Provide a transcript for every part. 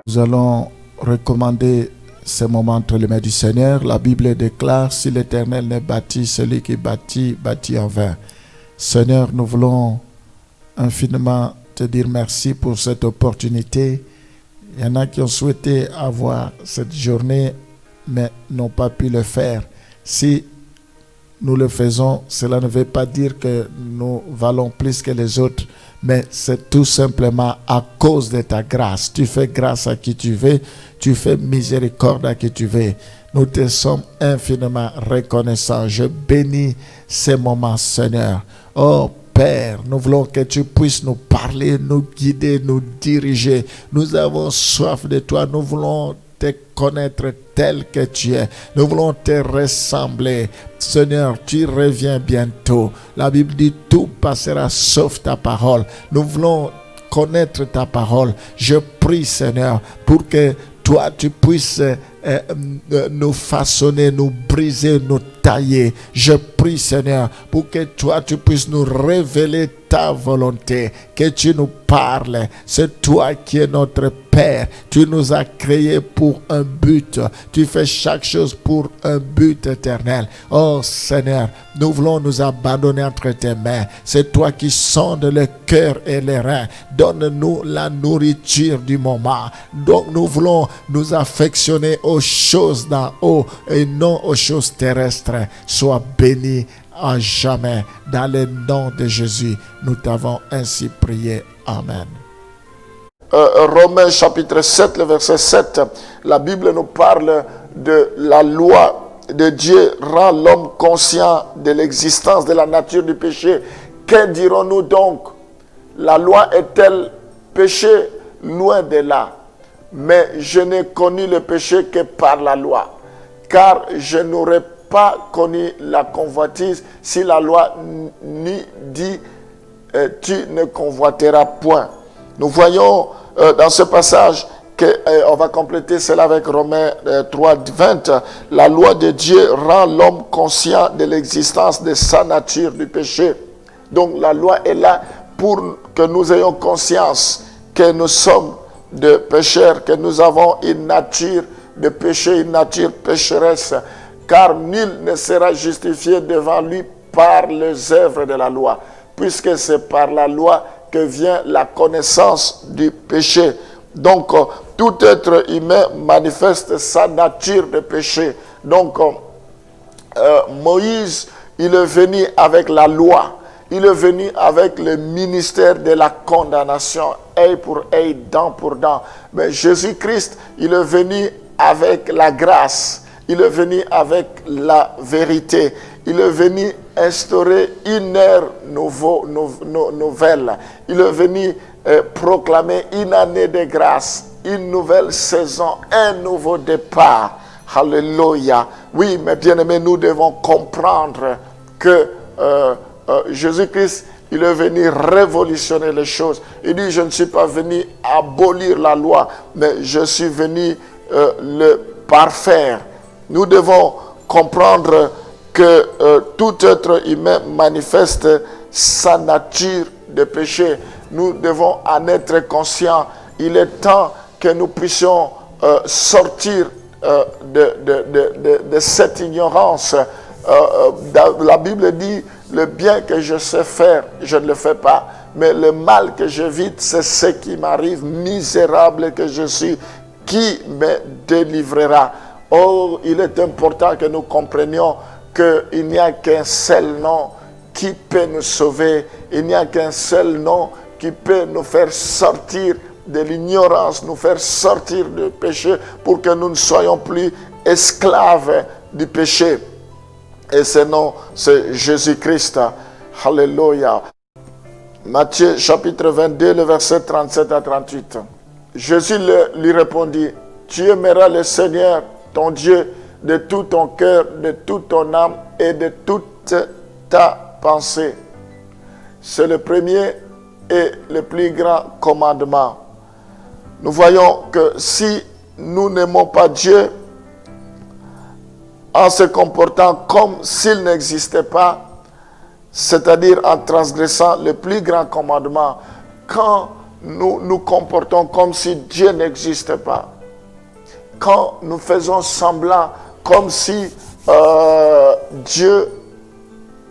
Nous allons recommander ces moments entre les mains du Seigneur. La Bible déclare, si l'Éternel n'est bâti, celui qui bâtit, bâtit en vain. Seigneur, nous voulons infiniment te dire merci pour cette opportunité. Il y en a qui ont souhaité avoir cette journée, mais n'ont pas pu le faire. Si nous le faisons, cela ne veut pas dire que nous valons plus que les autres, mais c'est tout simplement à cause de ta grâce. Tu fais grâce à qui tu veux, tu fais miséricorde à qui tu veux. Nous te sommes infiniment reconnaissants. Je bénis ces moments, Seigneur. Oh Père, nous voulons que tu puisses nous parler, nous guider, nous diriger. Nous avons soif de toi. Nous voulons te connaître tel que tu es. Nous voulons te ressembler. Seigneur, tu reviens bientôt. La Bible dit tout passera sauf ta parole. Nous voulons connaître ta parole. Je prie, Seigneur, pour que toi, tu puisses nous façonner, nous briser, nous tailler. Je prie, Seigneur, pour que toi, tu puisses nous révéler ta volonté, que tu nous parles. C'est toi qui es notre Père. Tu nous as créés pour un but. Tu fais chaque chose pour un but éternel. Oh Seigneur, nous voulons nous abandonner entre tes mains. C'est toi qui sondes le cœur et les reins. Donne-nous la nourriture du moment. Donc nous voulons nous affectionner aux choses d'en haut et non aux choses terrestres. Sois béni à jamais. Dans le nom de Jésus, nous t'avons ainsi prié. Amen. Romains chapitre 7, le verset 7, la Bible nous parle de la loi de Dieu rend l'homme conscient de l'existence de la nature du péché. Que dirons-nous donc? La loi est-elle péché? Loin de là. Mais je n'ai connu le péché que par la loi. Car je n'aurais pas connu la convoitise si la loi n'y dit tu ne convoiteras point. Nous voyons dans ce passage on va compléter cela avec Romains 3, 20. La loi de Dieu rend l'homme conscient de l'existence de sa nature du péché. Donc la loi est là pour que nous ayons conscience que nous sommes de pécheurs, que nous avons une nature de péché, une nature pécheresse. Car nul ne sera justifié devant lui par les œuvres de la loi, puisque c'est par la loi que vient la connaissance du péché. Donc, tout être humain manifeste sa nature de péché. Donc, Moïse, il est venu avec la loi. Il est venu avec le ministère de la condamnation, œil pour œil, dent pour dent. Mais Jésus-Christ, il est venu avec la grâce. Il est venu avec la vérité. Il est venu instaurer une ère nouvelle. Il est venu proclamer une année de grâce, une nouvelle saison, un nouveau départ. Alléluia. Oui, mes bien-aimés, nous devons comprendre que Jésus-Christ, il est venu révolutionner les choses. Il dit, je ne suis pas venu abolir la loi, mais je suis venu le parfaire. Nous devons comprendre que tout être humain manifeste sa nature de péché. Nous devons en être conscients. Il est temps que nous puissions sortir de cette ignorance. La Bible dit, le bien que je sais faire, je ne le fais pas. Mais le mal que j'évite, c'est ce qui m'arrive. Misérable que je suis, qui me délivrera? Oh, il est important que nous comprenions qu'il n'y a qu'un seul nom qui peut nous sauver. Il n'y a qu'un seul nom qui peut nous faire sortir de l'ignorance, nous faire sortir du péché pour que nous ne soyons plus esclaves du péché. Et ce nom, c'est Jésus-Christ. Alléluia. Matthieu chapitre 22, le verset 37 à 38. Jésus lui répondit, tu aimeras le Seigneur, ton Dieu, de tout ton cœur, de toute ton âme et de toute ta pensée. C'est le premier et le plus grand commandement. Nous voyons que si nous n'aimons pas Dieu en se comportant comme s'il n'existait pas, c'est-à-dire en transgressant le plus grand commandement, quand nous nous comportons comme si Dieu n'existait pas, quand nous faisons semblant comme si Dieu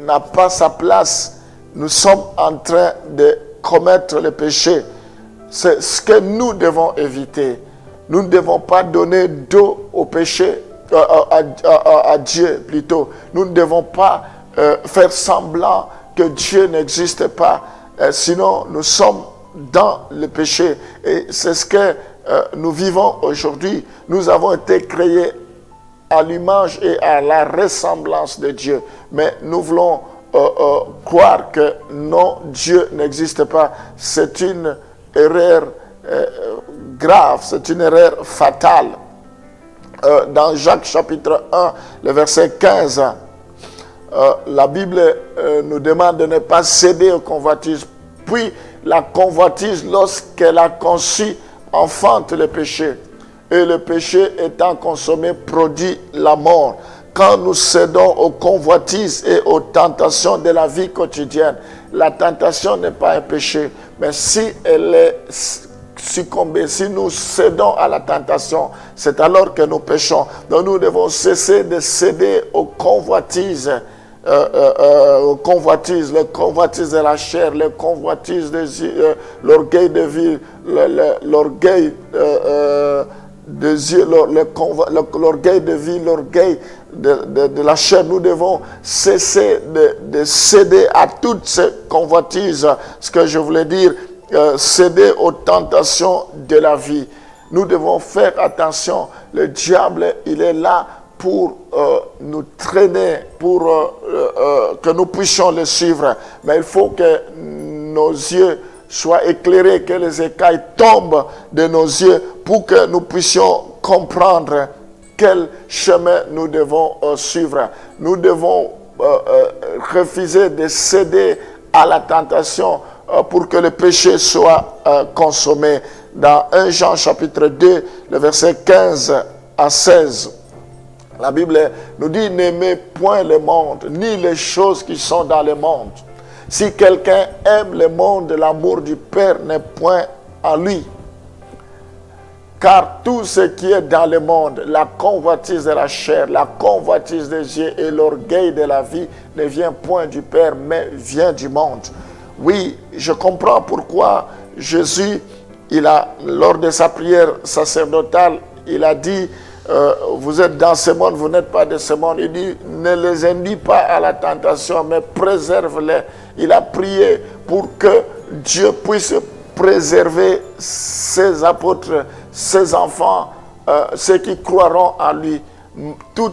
n'a pas sa place, nous sommes en train de commettre le péché. C'est ce que nous devons éviter. Nous ne devons pas donner dos au péché, à Dieu plutôt. Nous ne devons pas faire semblant que Dieu n'existe pas. Sinon, nous sommes dans le péché. Et c'est ce que nous vivons aujourd'hui. Nous avons été créés à l'image et à la ressemblance de Dieu. Mais nous voulons croire que non, Dieu n'existe pas. C'est une erreur grave, c'est une erreur fatale. Dans Jacques chapitre 1, le verset 15, la Bible nous demande de ne pas céder aux convoitises. Puis la convoitise, lorsqu'elle a conçu, enfante le péché. Et le péché étant consommé produit la mort. Quand nous cédons aux convoitises et aux tentations de la vie quotidienne, la tentation n'est pas un péché, mais si elle est succombée, si nous cédons à la tentation, c'est alors que nous péchons. Donc nous devons cesser de céder aux convoitises, les convoitises de la chair, les convoitises des yeux, l'orgueil de vie, l'orgueil des yeux, l'orgueil de vie, l'orgueil de la chair. Nous devons cesser de céder à toutes ces convoitises. Ce que je voulais dire, céder aux tentations de la vie. Nous devons faire attention. Le diable, il est là pour nous traîner, pour que nous puissions le suivre. Mais il faut que nos yeux soient éclairés, que les écailles tombent de nos yeux pour que nous puissions comprendre quel chemin nous devons suivre. Nous devons refuser de céder à la tentation pour que le péché soit consommé. Dans 1 Jean chapitre 2, le verset 15 à 16, la Bible nous dit: n'aimez point le monde, ni les choses qui sont dans le monde. Si quelqu'un aime le monde, l'amour du Père n'est point en lui. Car tout ce qui est dans le monde, la convoitise de la chair, la convoitise des yeux et l'orgueil de la vie, ne vient point du Père, mais vient du monde. Oui, je comprends pourquoi Jésus, lors de sa prière sacerdotale, il a dit: vous êtes dans ce monde, vous n'êtes pas de ce monde. Il dit: ne les induis pas à la tentation, mais préserve-les. Il a prié pour que Dieu puisse préserver ses apôtres, ses enfants, ceux qui croiront en lui, tout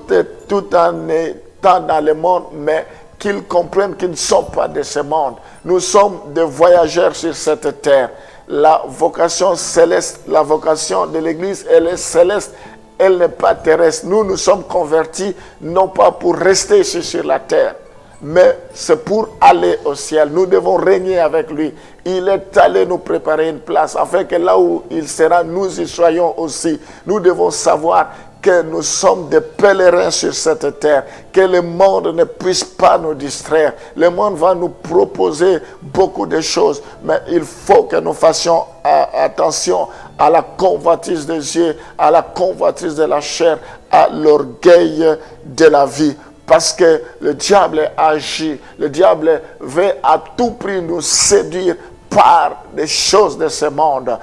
en étant dans le monde, mais qu'ils comprennent qu'ils ne sont pas de ce monde. Nous sommes des voyageurs sur cette terre. La vocation céleste, la vocation de l'Église, elle est céleste, elle n'est pas terrestre. Nous sommes convertis non pas pour rester sur la terre, mais c'est pour aller au ciel. Nous devons régner avec lui. Il est allé nous préparer une place afin que là où il sera, nous y soyons aussi. Nous devons savoir que nous sommes des pèlerins sur cette terre, que le monde ne puisse pas nous distraire. Le monde va nous proposer beaucoup de choses, mais il faut que nous fassions attention à la convoitise des yeux, à la convoitise de la chair, à l'orgueil de la vie. Parce que le diable agit, le diable veut à tout prix nous séduire par des choses de ce monde.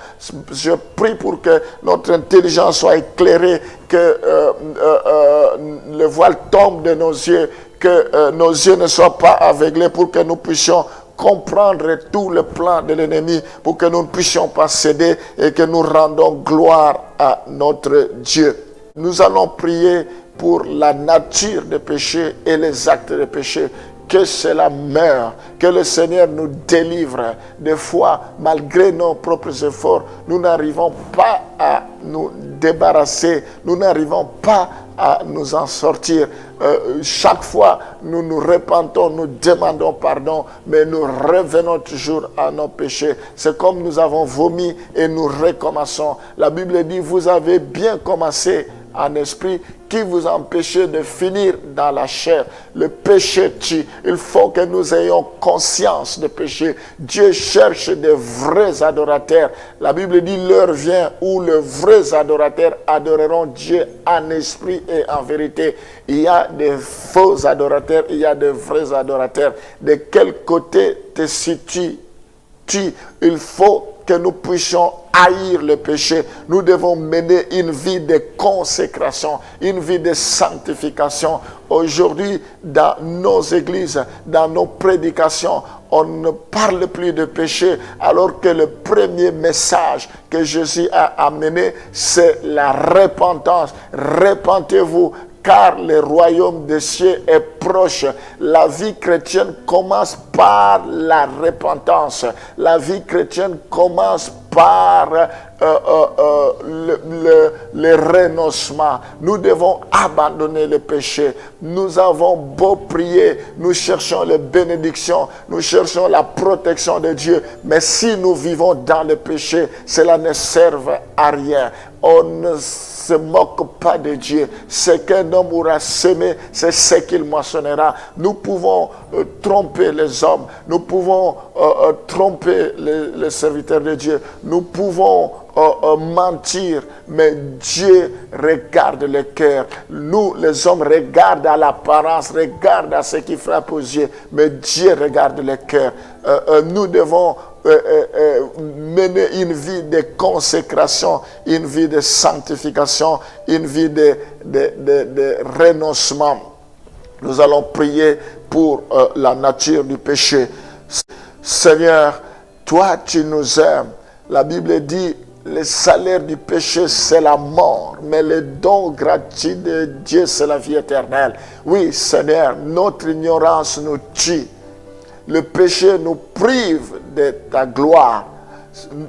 Je prie pour que notre intelligence soit éclairée, que le voile tombe de nos yeux, que nos yeux ne soient pas aveuglés, pour que nous puissions comprendre tout le plan de l'ennemi, pour que nous ne puissions pas céder et que nous rendons gloire à notre Dieu. Nous allons prier pour la nature des péchés et les actes de péché, que cela meure, que le Seigneur nous délivre. Des fois, malgré nos propres efforts, nous n'arrivons pas à nous débarrasser, nous n'arrivons pas à nous en sortir. Chaque fois, nous nous repentons, nous demandons pardon, mais nous revenons toujours à nos péchés. C'est comme nous avons vomi et nous recommençons. La Bible dit: vous avez bien commencé en esprit, qui vous empêchez de finir dans la chair. Le péché tue. Il faut que nous ayons conscience de péché. Dieu cherche des vrais adorateurs. La Bible dit, l'heure vient où les vrais adorateurs adoreront Dieu en esprit et en vérité. Il y a des faux adorateurs, il y a des vrais adorateurs. De quel côté te situes-tu? Il faut que nous puissions haïr le péché. Nous devons mener une vie de consécration, une vie de sanctification. Aujourd'hui, dans nos églises, dans nos prédications, on ne parle plus de péché, alors que le premier message que Jésus a amené, c'est la repentance. Repentez-vous, car le royaume des cieux est proche. La vie chrétienne commence par la repentance. La vie chrétienne commence par le renoncement. Nous devons abandonner le péché. Nous avons beau prier, nous cherchons les bénédictions, nous cherchons la protection de Dieu, mais si nous vivons dans le péché, cela ne sert à rien. On ne se moque pas de Dieu. Ce qu'un homme aura semé, c'est ce qu'il moissonnera. Nous pouvons tromper les hommes, nous pouvons tromper les serviteurs de Dieu, nous pouvons mentir, mais Dieu regarde le cœur. Nous, les hommes, regardent à l'apparence, regardent à ce qui frappe aux yeux, mais Dieu regarde le cœur. Nous devons mener une vie de consécration, une vie de sanctification, une vie de renoncement. Nous allons prier pour la nature du péché. Seigneur, toi tu nous aimes. La Bible dit, le salaire du péché c'est la mort, mais le don gratuit de Dieu c'est la vie éternelle. Oui Seigneur, notre ignorance nous tue. Le péché nous prive de ta gloire.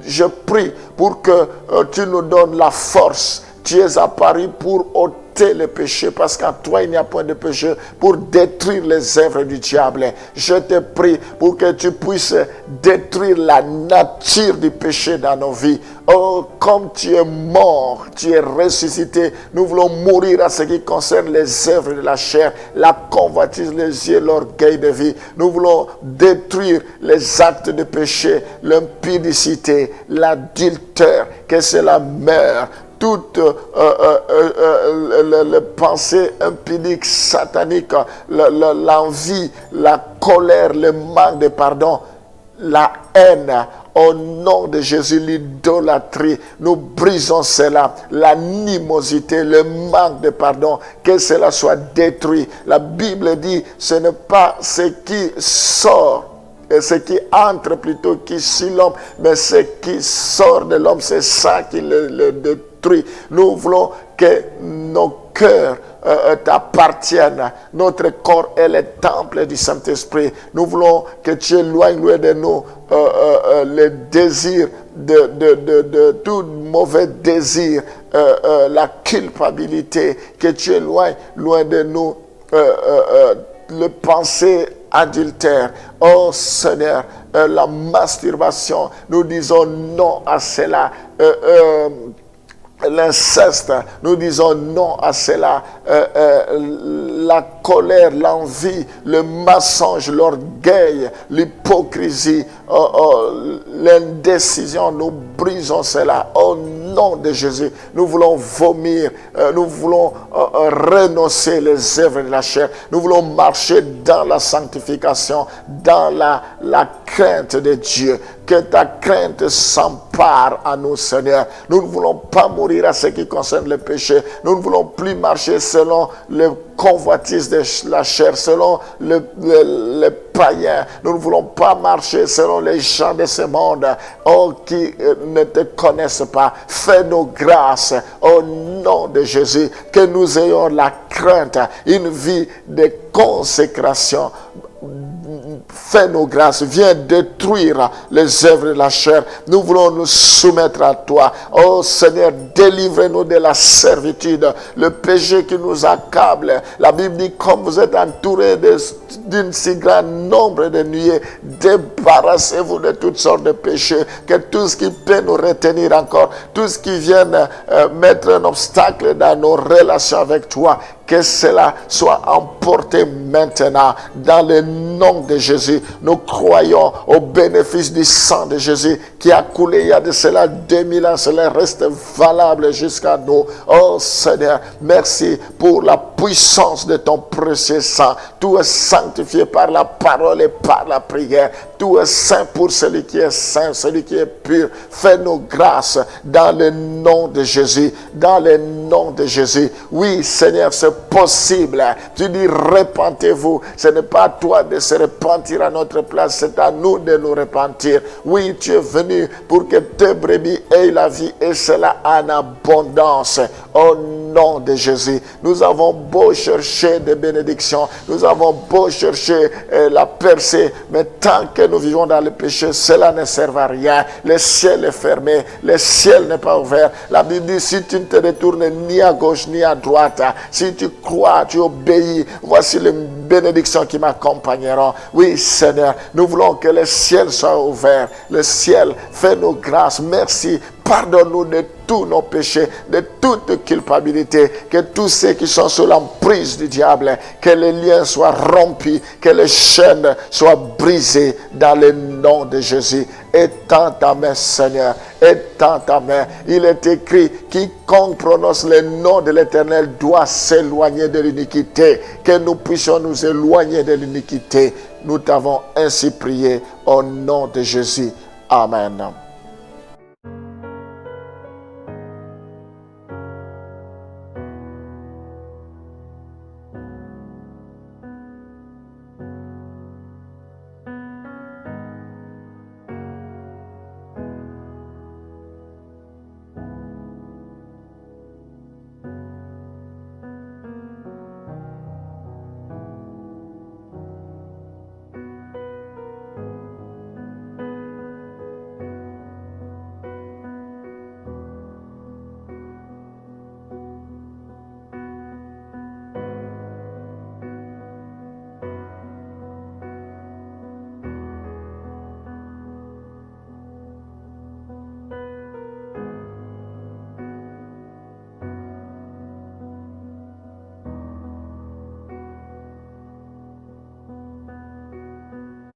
Je prie pour que tu nous donnes la force. Tu es apparu pour ôter le péché, parce qu'en toi il n'y a point de péché, pour détruire les œuvres du diable. Je te prie pour que tu puisses détruire la nature du péché dans nos vies. Oh, comme tu es mort, tu es ressuscité, nous voulons mourir à ce qui concerne les œuvres de la chair, la convoitise, les yeux, l'orgueil de vie. Nous voulons détruire les actes de péché, l'impudicité, l'adultère, que cela meure. Toutes les pensées impudiques, sataniques, l'envie, la colère, le manque de pardon, la haine, au nom de Jésus, l'idolâtrie, nous brisons cela, l'animosité, le manque de pardon, que cela soit détruit. La Bible dit, ce n'est pas ce qui sort, et ce qui entre plutôt qui suit l'homme, mais ce qui sort de l'homme, c'est ça qui le détruit. Nous voulons que nos cœurs t'appartiennent. Notre corps est le temple du Saint-Esprit. Nous voulons que tu éloignes loin de nous les désirs de tout mauvais désir, la culpabilité, que tu éloignes loin de nous le pensée adultère. Oh Seigneur, la masturbation, nous disons non à cela. L'inceste, nous disons non à cela. La colère, l'envie, le mensonge, l'orgueil, l'hypocrisie, l'indécision, nous brisons cela au nom de Jésus. Nous voulons vomir, nous voulons renoncer les œuvres de la chair. Nous voulons marcher dans la sanctification, dans la crainte de Dieu. Que ta crainte s'empare à nous, Seigneur. Nous ne voulons pas mourir à ce qui concerne le péché. Nous ne voulons plus marcher selon le convoitise de la chair, selon les païens. Nous ne voulons pas marcher selon les gens de ce monde, qui ne te connaissent pas. Fais-nous grâce au nom de Jésus, que nous ayons la crainte, une vie de consécration. fais-nous grâce, viens détruire les œuvres de la chair. Nous voulons nous soumettre à toi. Oh Seigneur, délivre-nous de la servitude, le péché qui nous accable. La Bible dit, comme vous êtes entourés d'un si grand nombre de nuées, débarrassez-vous de toutes sortes de péchés, que tout ce qui peut nous retenir encore, tout ce qui vient mettre un obstacle dans nos relations avec toi, que cela soit emporté maintenant dans le nom de Jésus. Nous croyons au bénéfice du sang de Jésus qui a coulé il y a de cela 2000 ans. Cela reste valable jusqu'à nous. Oh Seigneur, merci pour la puissance de ton précieux sang. Tout est sanctifié par la parole et par la prière. Tout est saint pour celui qui est saint, celui qui est pur. Fais-nous grâce dans le nom de Jésus. Dans le nom de Jésus. Oui, Seigneur, c'est possible. Tu dis, repentez-vous. Ce n'est pas à toi de se repentir à notre place, c'est à nous de nous repentir. Oui, tu es venu pour que tes brebis aient la vie et cela en abondance. Au nom de Jésus, nous avons beau chercher des bénédictions, nous avons beau chercher la percée, mais tant que nous vivons dans le péché, cela ne sert à rien. Le ciel est fermé, le ciel n'est pas ouvert. La Bible dit, si tu ne te retournes ni à gauche ni à droite, si tu crois, tu obéis, voici les bénédictions qui m'accompagneront. Oui, Seigneur, nous voulons que le ciel soit ouvert. Le ciel, fais-nous grâce. Merci. Pardonne-nous de tous nos péchés, de toute culpabilité, que tous ceux qui sont sous l'emprise du diable, que les liens soient rompus, que les chaînes soient brisées dans le nom de Jésus. Étends ta main, Seigneur, étends ta main. Il est écrit, quiconque prononce le nom de l'Éternel doit s'éloigner de l'iniquité. Que nous puissions nous éloigner de l'iniquité. Nous t'avons ainsi prié au nom de Jésus. Amen.